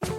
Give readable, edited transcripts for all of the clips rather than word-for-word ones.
Hey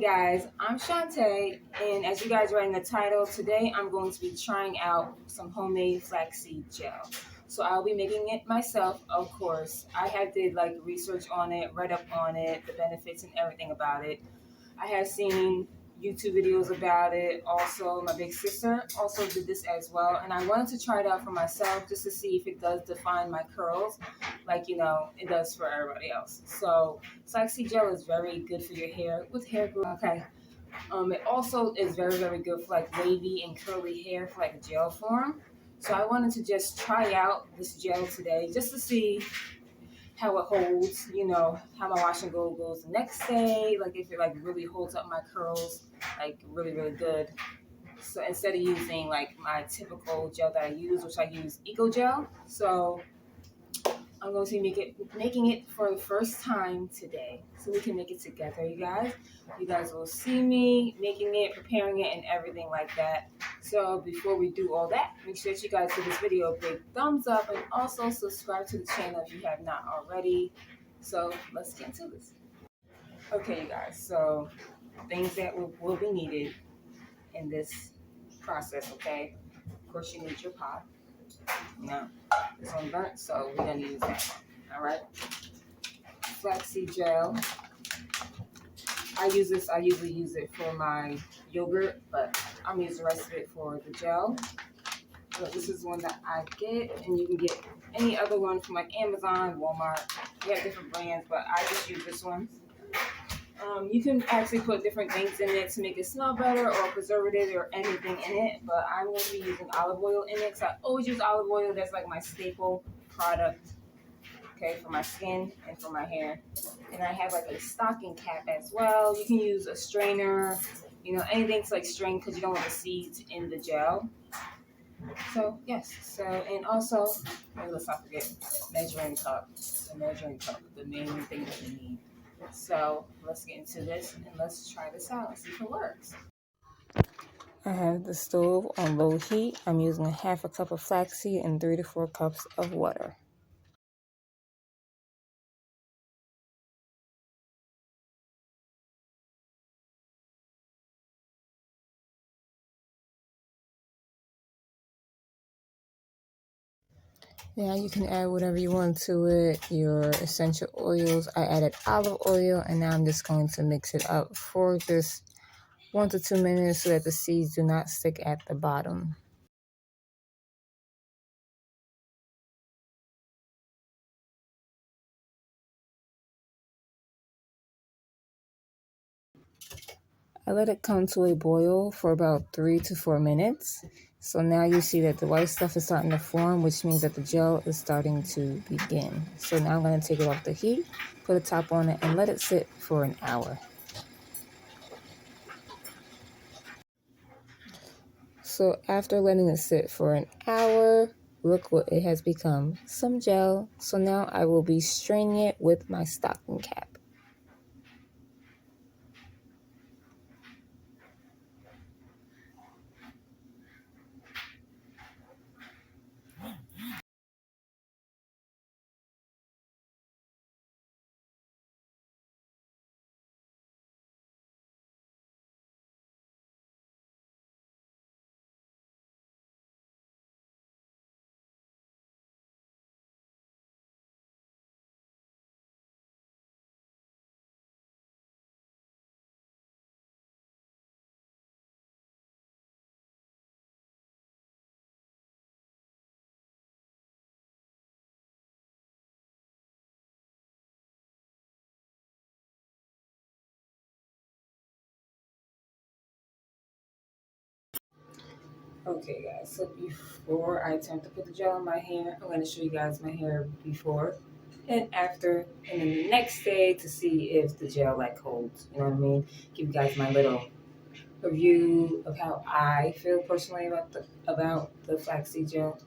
guys, I'm Shantae, and as you guys read in the title, today I'm going to be trying out some homemade flaxseed gel. So I'll be making it myself, of course. I have did like research on it, read up on it, the benefits and everything about it. I have seen YouTube videos about it. Also, my big sister also did this as well, and I wanted to try it out for myself just to see if it does define my curls, like it does for everybody else. So, flaxseed gel is very good for your hair with hair growth. Okay. It also is very very good for like wavy and curly hair for like a gel form. So I wanted to just try out this gel today just to see how it holds, how my wash and go goes the next day, like if it like really holds up my curls like really, really good. So instead of using like my typical gel that I use, which I use Eco Gel. So I'm going to be making it for the first time today. So we can make it together, you guys. You guys will see me making it, preparing it, and everything like that. So before we do all that, make sure that you guys give this video a big thumbs up and also subscribe to the channel if you have not already. So let's get into this. Okay, you guys. So things that will be needed in this process, okay? Of course, you need your pot. No, this one burnt, so we're gonna use that one. All right. Flaxseed gel. I use this. I usually use it for my yogurt, but I'm using the rest of it for the gel. But this is one that I get, and you can get any other one from like Amazon, Walmart. We have different brands, but I just use this one. You can actually put different things in it to make it smell better or preservative or anything in it, but I'm going to be using olive oil in it because I always use olive oil. That's like my staple product, okay, for my skin and for my hair. And I have like a stocking cap as well. You can use a strainer, anything to like strain because you don't want the seeds in the gel. So, yes. So, and also, let's not forget measuring cup. The measuring cup, the main thing that we need. So let's get into this and let's try this out and see if it works. I have the stove on low heat. I'm using half a cup of flaxseed and 3 to 4 cups of water. Now you can add whatever you want to it, your essential oils. I added olive oil, and now I'm just going to mix it up for just 1 to 2 minutes so that the seeds do not stick at the bottom. I let it come to a boil for about 3 to 4 minutes. So now you see that the white stuff is starting to form, which means that the gel is starting to begin. So now I'm going to take it off the heat, put a top on it, and let it sit for an hour. So after letting it sit for an hour, look what it has become, some gel. So now I will be straining it with my stocking cap. Okay guys, so before I attempt to put the gel in my hair, I'm going to show you guys my hair before and after, and then the next day to see if the gel like holds, you know what I mean? Give you guys my little review of how I feel personally about the flaxseed gel.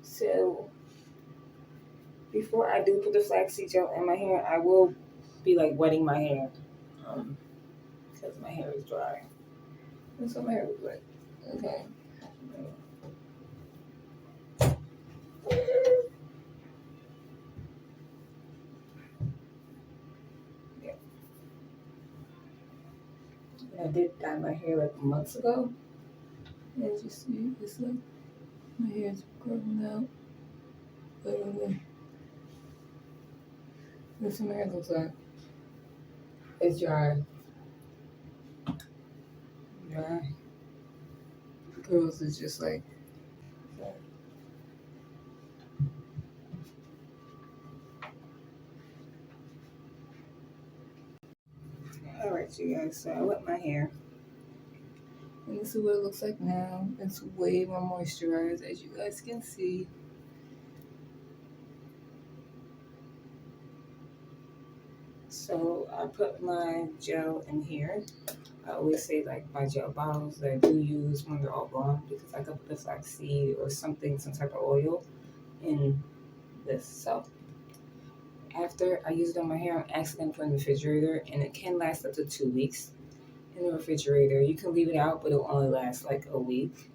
So before I do put the flaxseed gel in my hair, I will be like wetting my hair because my hair is dry. That's what my hair looks like. Okay. And I did dye my hair like months ago. As you see, it's like my hair is growing out. Literally. This is what my hair looks like. It's dry. Dry. Girls is just like. Alright, you guys, so I wet my hair. And this is what it looks like now. It's way more moisturized, as you guys can see. So I put my gel in here. I always say like my gel bottles that I do use when they're all gone, because I could put the flaxseed or something, some type of oil in this. So after I use it on my hair, I'm actually gonna put it in the refrigerator, and it can last up to 2 weeks in the refrigerator. You can leave it out, but it'll only last like a week.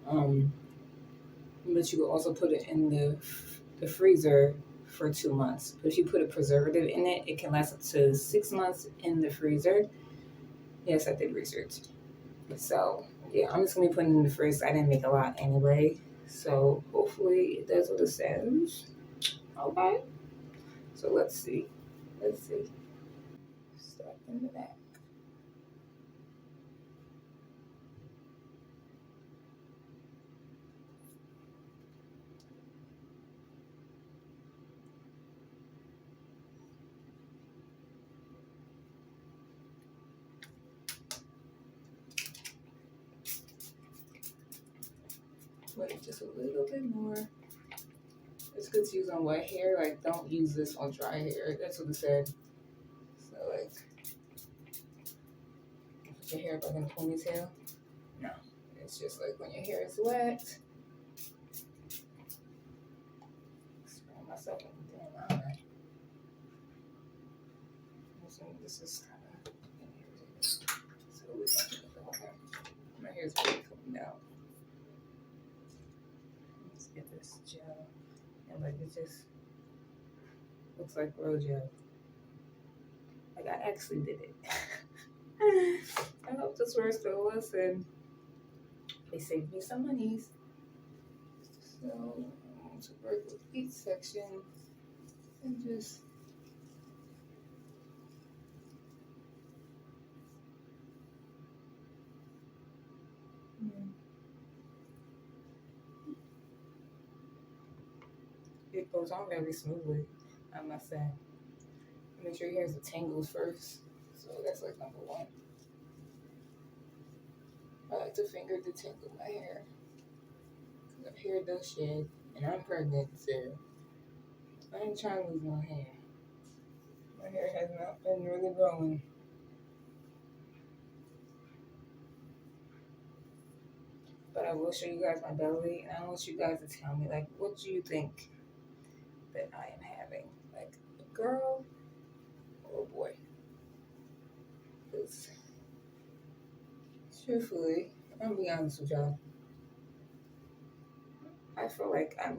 But you can also put it in the freezer for 2 months. But if you put a preservative in it, it can last up to 6 months in the freezer. Yes, I did research. So yeah, I'm just gonna be putting it in the fridge. I didn't make a lot anyway, so hopefully it does what it says. Okay. So let's see. Let's see. Start in the back. Wait just a little bit more. It's good to use on wet hair. Like, don't use this on dry hair. That's what it said. So like, put your hair back in a ponytail. No, it's just like when your hair is wet. Spray myself in the damn eye. This is kind of so we okay. My hair is really coming out. Let's get this gel, and like it just looks like road gel. Like I actually did it. I hope this works to listen. They saved me some monies. So I'm going to work with each section and just it goes on very smoothly, I must say. Make sure your hair is tangles first. So that's like number one. I like to finger detangle my hair. Because my hair does shed. And I'm pregnant, so I ain't trying to lose my hair. My hair has not been really growing. But I will show you guys my belly. And I want you guys to tell me, like, what do you think that I am having? Like, a girl or a boy? Because, truthfully, I'm gonna be honest with y'all. I feel like I'm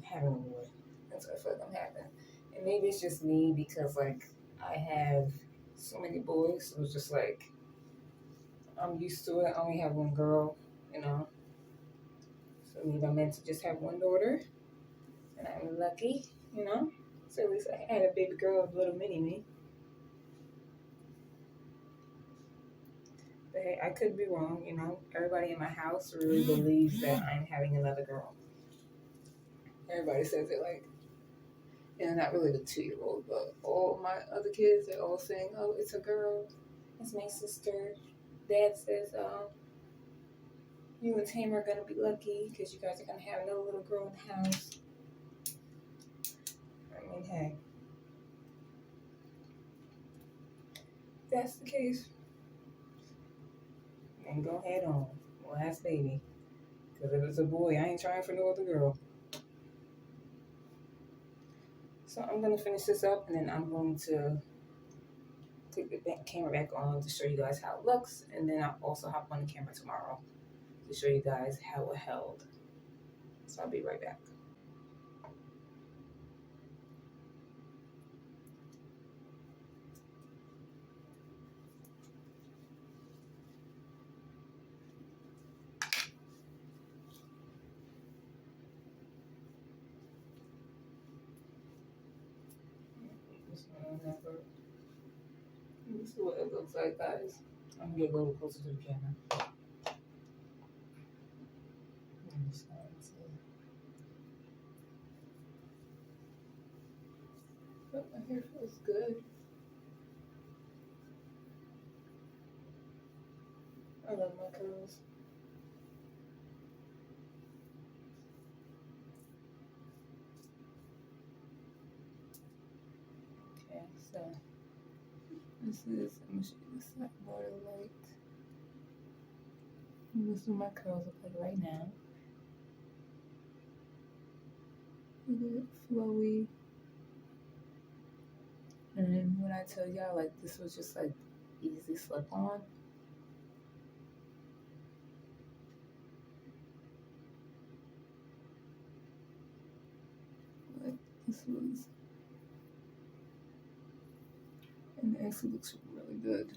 having a boy. That's what I feel like I'm having. And maybe it's just me because like I have so many boys, so it's just like I'm used to it. I only have one girl, you know. So maybe I'm meant to just have one daughter, and I'm lucky, you know. So at least I had a baby girl of little mini me. But hey, I could be wrong, you know. Everybody in my house really believes that I'm having another girl. Everybody says it like, and not really the 2-year-old, but all my other kids, they're all saying, "Oh, it's a girl. It's my sister." Dad says, "You and Tamer are gonna be lucky because you guys are gonna have another little girl in the house." I mean, hey, if that's the case, then go ahead on. Last baby. Because if it's a boy, I ain't trying for no other girl. So I'm gonna finish this up, and then I'm going to click the camera back on to show you guys how it looks, and then I'll also hop on the camera tomorrow to show you guys how it held. So I'll be right back. this one on that, but this is what it looks like, guys. I'm gonna get a little closer to the camera. But my hair feels good. I love my curls. Okay, so this is, I'm gonna show you this side water light. This is what my curls look like right now. Look at it, flowy. And then when I tell y'all, like, this was just like easy slip on. Like, this was, and it actually looks really good.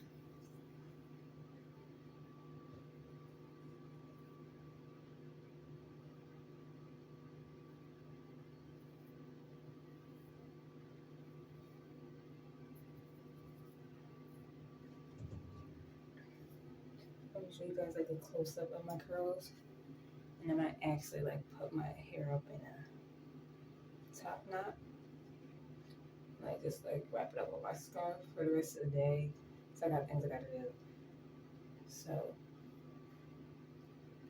Let me show you guys like a close up of my curls. And then I actually like put my hair up in a top knot. And I just like wrap it up with my scarf for the rest of the day. So I got things I gotta do. So,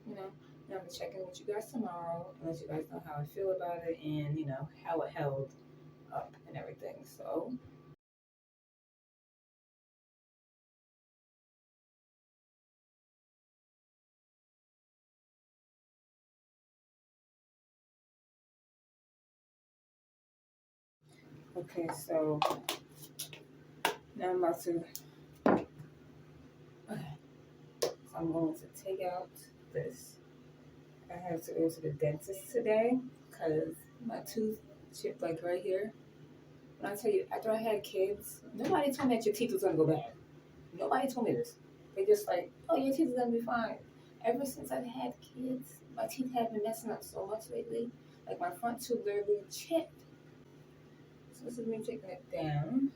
you know, and I'm gonna check in with you guys tomorrow and let you guys know how I feel about it and, you know, how it held up and everything. So, okay, so now I'm about to, okay, so I'm going to take out this. I have to go to the dentist today because my tooth chipped like right here. When I tell you, after I had kids, nobody told me that your teeth was gonna go bad. Nobody told me this. They just like, oh, your teeth is gonna be fine. Ever since I've had kids, my teeth have been messing up so much lately. Like my front tooth literally chipped. So this is me taking it down.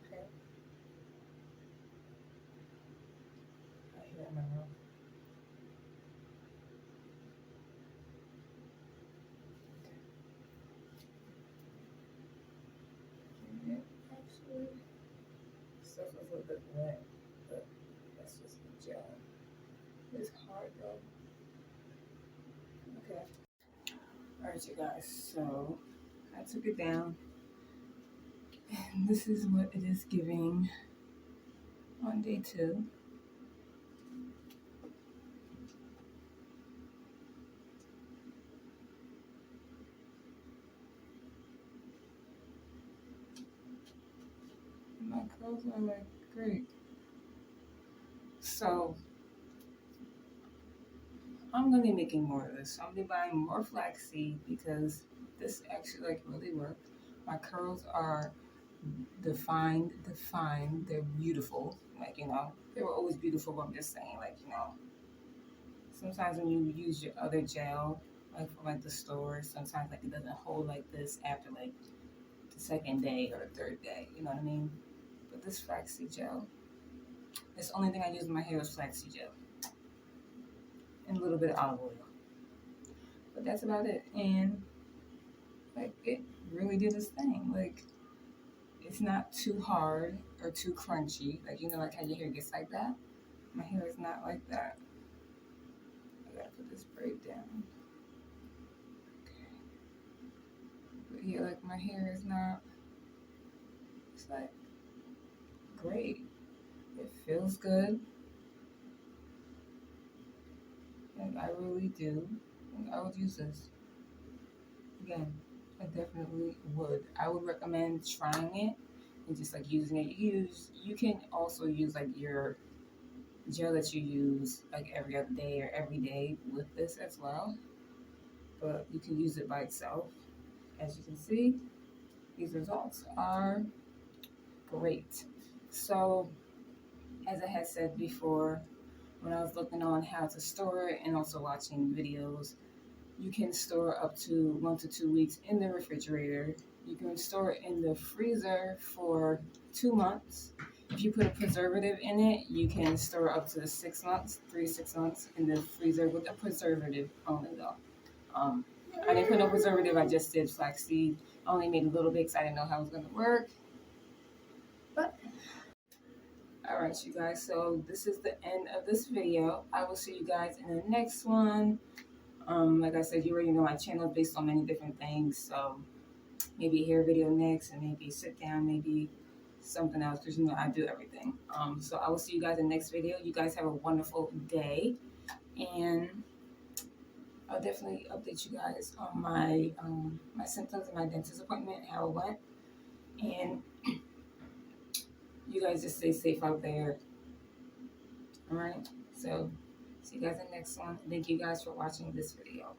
Okay. I hear my mouth. Okay. Actually, stuff is a little bit wet, but that's just the gel. It's hard though. Okay. Alright, you guys. So I took it down. And this is what it is giving on day 2. My curls are like great. So I'm gonna be making more of this. I'm gonna be buying more flaxseed because this actually like really worked. My curls are defined. They're beautiful. Like, you know, they were always beautiful, but I'm just saying, like, you know, sometimes when you use your other gel, like from like the store, sometimes like it doesn't hold like this after like the second day or the third day. You know what I mean? But this flaxseed gel, it's the only thing I use in my hair is flaxseed gel and a little bit of olive oil. But that's about it. And like it really did its thing. Like it's not too hard or too crunchy. Like, you know, like how your hair gets like that. My hair is not like that. I gotta put this braid down. Okay. But yeah, like my hair is not, it's like great. It feels good. Like I really do. And I would use this. Again, I definitely would. I would recommend trying it and just like using it. You can also use like your gel that you use like every other day or every day with this as well. But you can use it by itself. As you can see, these results are great. So, as I had said before, when I was looking on how to store it and also watching videos, You can store up to 1 to 2 weeks in the refrigerator. You can store it in the freezer for 2 months. If you put a preservative in it, you can store up to 6 months, 3 to 6 months in the freezer with a preservative only though. I didn't put no preservative, I just did flaxseed. I only made a little bit because I didn't know how it was going to work. But, alright you guys, so this is the end of this video. I will see you guys in the next one. Like I said, you already know my channel is based on many different things, so maybe a hair video next, and maybe sit down, maybe something else, because you know I do everything. So I will see you guys in the next video. You guys have a wonderful day, and I'll definitely update you guys on my my symptoms and my dentist appointment, how it went, and you guys just stay safe out there. All right, so see you guys in the next one. Thank you guys for watching this video.